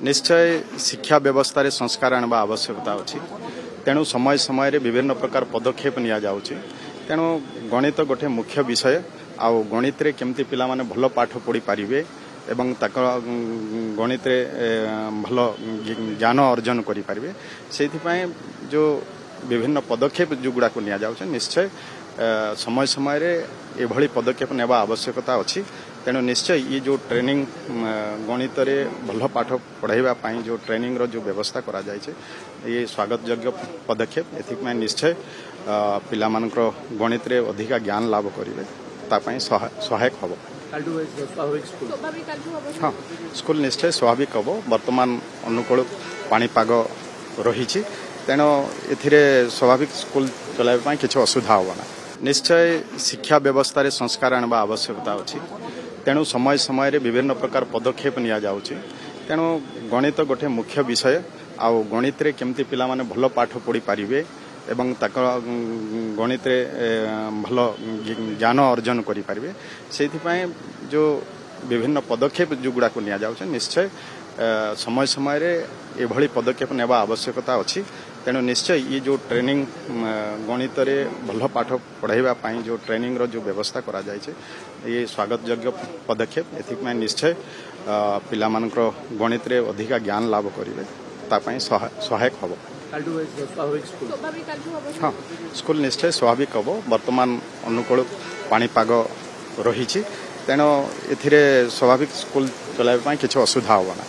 निश्चय शिक्षा व्यवस्था संस्कार आने आवश्यकता अच्छी तेणु समय समय विभिन्न प्रकार पदक्षेप नि जाउछि। तेणु गणित गोटे मुख्य विषय आउ गणित रे केमती पिला माने भल पाठ पढ़ी पारिबे एवं गणित रे भल ज्ञान अर्जन करि पारिबे सेथिपाई जो विभिन्न पदक्षेप जो गुड़ा को नि जाउछि निश्चय समय समय रे एभली पदक्षेप नेबा आवश्यकता अच्छी। तेणु निश्चय ये जो ट्रेनिंग गणित रे भल पाठ पढ़ाइबा पई जो ट्रेनिंग रो जो व्यवस्था करा जाय छे ये स्वागत योग्य पदक्षेप। एथिक निश्चय पिला मानकर गणित रे अधिका ज्ञान लाभ करिवे तापई सहायक हबो। हाँ स्कूल निश्चय स्वाभाविक हबो। वर्तमान अनुकूल पाणीपाग रही तेणु एथिरे स्वाभाविक स्कूल चलाइबा पई किछ असुविधा होबना। निश्चय शिक्षा व्यवस्था संस्कार आने आवश्यकता अच्छी तेणु समय समय विभिन्न प्रकार पदक्षेप नि जाउछि। तेणु गणित गोटे मुख्य विषय आउ गणित रे केमती पिला माने भल पाठ पढ़ी पारिबे एवं गणित रे भल ज्ञान अर्जन करि पारिबे सेथिपाई जो विभिन्न पदक्षेप जो गुड़ा को नि जाउछि निश्चय समय समय एभली पदक्षेप नेबा आवश्यकता अच्छी। तेणु निश्चय ये जो ट्रेनिंग गणित रे भल पाठ पढ़ाइबा पई जो ट्रेनिंग रो जो व्यवस्था करा जाय छे ये स्वागत योग्य पदक्षेप। एथिक निश्चय पिला मानकर गणित रे अधिका ज्ञान लाभ करिवे तापई सहायक हबो। हाँ स्कूल निश्चय स्वाभाविक हबो। वर्तमान अनुकूल पाणीपाग रही तेणु एथिरे स्वाभाविक स्कूल चलाइबा पई किछ असुविधा होबना।